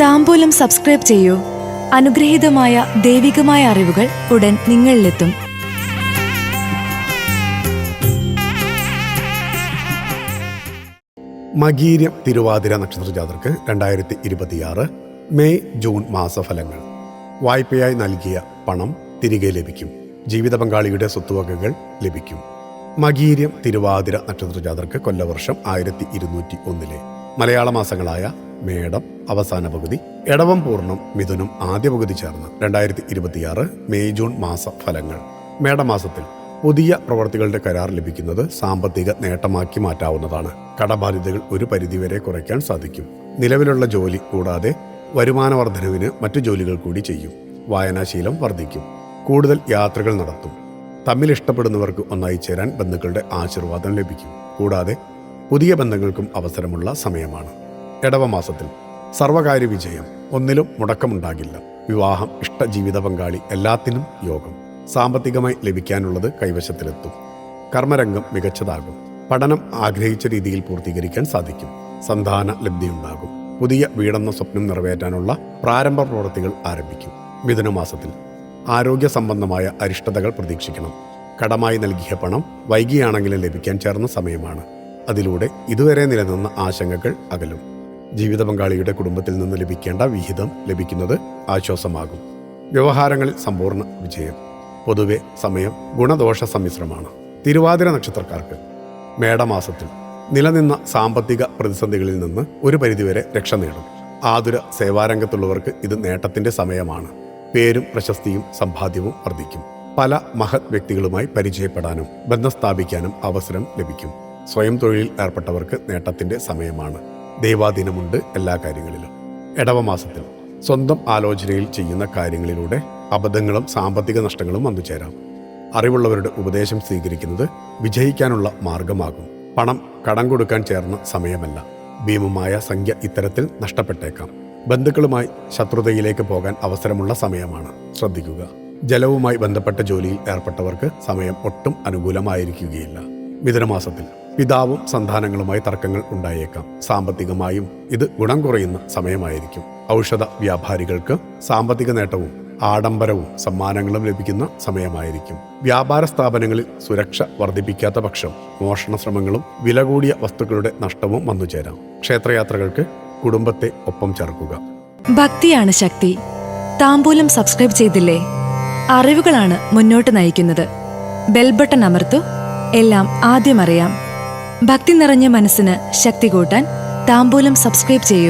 താംബൂലം subscribe ചെയ്യൂ. അനുഗ്രഹീതമായ ദൈവികമായ അറിവുകൾ ഉടൻ നിങ്ങളിലെത്തും. മകീരം തിരുവാതിര നക്ഷത്ര ജാതർക്ക് 2026 മെയ് ജൂൺ മാസഫലങ്ങൾ. വായ്പയായി നൽകിയ പണം തിരികെ ലഭിക്കും. ജീവിത പങ്കാളിയുടെ സ്വത്തുവകകൾ ലഭിക്കും. മകീരം തിരുവാതിര നക്ഷത്ര ജാതർക്ക് കൊല്ലവർഷം 1201 മലയാള മാസങ്ങളായ മേടം അവസാന പകുതി, എടവം പൂർണ്ണം, മിഥുനം ആദ്യ പകുതി ചേർന്ന് 2026 മെയ് ജൂൺ മാസ ഫലങ്ങൾ. മേടമാസത്തിൽ പുതിയ പ്രവർത്തികളുടെ കരാർ ലഭിക്കുന്നത് സാമ്പത്തിക നേട്ടമാക്കി മാറ്റാവുന്നതാണ്. കടബാധ്യതകൾ ഒരു പരിധിവരെ കുറയ്ക്കാൻ സാധിക്കും. നിലവിലുള്ള ജോലി കൂടാതെ വരുമാന വർധനവിന് മറ്റു ജോലികൾ കൂടി ചെയ്യും. വായനാശീലം വർദ്ധിക്കും. കൂടുതൽ യാത്രകൾ നടത്തും. തമ്മിൽ ഇഷ്ടപ്പെടുന്നവർക്ക് ഒന്നായി ചേരാൻ ബന്ധുക്കളുടെ ആശീർവാദം ലഭിക്കും. കൂടാതെ പുതിയ ബന്ധങ്ങൾക്കും അവസരമുള്ള സമയമാണ്. എടവമാസത്തിൽ സർവകാര്യ വിജയം, ഒന്നിലും മുടക്കമുണ്ടാകില്ല. വിവാഹം, ഇഷ്ട ജീവിത പങ്കാളി, എല്ലാത്തിനും യോഗം. സാമ്പത്തികമായി ലഭിക്കാനുള്ളത് കൈവശത്തിലെത്തും. കർമ്മരംഗം മികച്ചതാകും. പഠനം ആഗ്രഹിച്ച രീതിയിൽ പൂർത്തീകരിക്കാൻ സാധിക്കും. സന്താന ലബ്ധിയുണ്ടാകും. പുതിയ വീടെന്ന സ്വപ്നം നിറവേറ്റാനുള്ള പ്രാരംഭ പ്രവൃത്തികൾ ആരംഭിക്കും. മിഥുനമാസത്തിൽ ആരോഗ്യ സംബന്ധമായ അരിഷ്ടതകൾ പ്രതീക്ഷിക്കണം. കടമായി നൽകിയ പണം വൈകിയാണെങ്കിലും ലഭിക്കാൻ ചേർന്ന സമയമാണ്. അതിലൂടെ ഇതുവരെ നിലനിന്ന ആശങ്കകൾ അകലും. ജീവിത പങ്കാളിയുടെ കുടുംബത്തിൽ നിന്ന് ലഭിക്കേണ്ട വിഹിതം ലഭിക്കുന്നത് ആശ്വാസമാകും. വ്യവഹാരങ്ങളിൽ സമ്പൂർണ്ണ വിജയം. പൊതുവെ സമയം ഗുണദോഷ സമ്മിശ്രമാണ്. തിരുവാതിര നക്ഷത്രക്കാർക്ക് മേടമാസത്തിൽ നിലനിന്ന സാമ്പത്തിക പ്രതിസന്ധികളിൽ നിന്ന് ഒരു പരിധിവരെ രക്ഷ നേടും. ആതുര സേവാരംഗത്തുള്ളവർക്ക് ഇത് നേട്ടത്തിന്റെ സമയമാണ്. പേരും പ്രശസ്തിയും സമ്പാദ്യവും വർദ്ധിക്കും. പല മഹത് വ്യക്തികളുമായി പരിചയപ്പെടാനും ബന്ധം സ്ഥാപിക്കാനും അവസരം ലഭിക്കും. സ്വയം തൊഴിലിൽ ഏർപ്പെട്ടവർക്ക് നേട്ടത്തിന്റെ സമയമാണ്. ദൈവാധീനമുണ്ട് എല്ലാ കാര്യങ്ങളിലും. എടവമാസത്തിൽ സ്വന്തം ആലോചനയിൽ ചെയ്യുന്ന കാര്യങ്ങളിലൂടെ അബദ്ധങ്ങളും സാമ്പത്തിക നഷ്ടങ്ങളും വന്നുചേരാം. അറിവുള്ളവരുടെ ഉപദേശം സ്വീകരിക്കുന്നത് വിജയിക്കാനുള്ള മാർഗമാകും. പണം കടം കൊടുക്കാൻ ചേർന്ന സമയമല്ല. ഭീമമായ സംഖ്യ ഇത്തരത്തിൽ നഷ്ടപ്പെട്ടേക്കാം. ബന്ധുക്കളുമായി ശത്രുതയിലേക്ക് പോകാൻ അവസരമുള്ള സമയമാണ്. ശ്രദ്ധിക്കുക. ജലവുമായി ബന്ധപ്പെട്ട ജോലിയിൽ ഏർപ്പെട്ടവർക്ക് സമയം ഒട്ടും അനുകൂലമായിരിക്കുകയില്ല. മിഥുനമാസത്തിൽ പിതാവും സന്താനങ്ങളുമായി തർക്കങ്ങൾ ഉണ്ടായേക്കാം. സാമ്പത്തികമായും ഇത് ഗുണം കുറയുന്ന സമയമായിരിക്കും. ഔഷധ വ്യാപാരികൾക്ക് സാമ്പത്തിക നേട്ടവും ആഡംബരവും സമ്മാനങ്ങളും ലഭിക്കുന്ന സമയമായിരിക്കും. വ്യാപാര സ്ഥാപനങ്ങളിൽ സുരക്ഷ വർദ്ധിപ്പിക്കാത്ത പക്ഷം മോഷണ ശ്രമങ്ങളും വില കൂടിയ വസ്തുക്കളുടെ നഷ്ടവും വന്നുചേരാം. ക്ഷേത്രയാത്രകൾക്ക് കുടുംബത്തെ ഒപ്പം ചേർക്കുക. ഭക്തിയാണ് ശക്തി. താംബൂലം സബ്സ്ക്രൈബ് ചെയ്തില്ലേ? അറിവുകളാണ് മുന്നോട്ട് നയിക്കുന്നത്. ബെൽബട്ടൺ അമർത്തു. എല്ലാം ആദ്യം അറിയാം. ഭക്തി നിറഞ്ഞ മനസ്സിന് ശക്തി കൂട്ടാൻ താംബൂലം സബ്സ്ക്രൈബ് ചെയ്യൂ.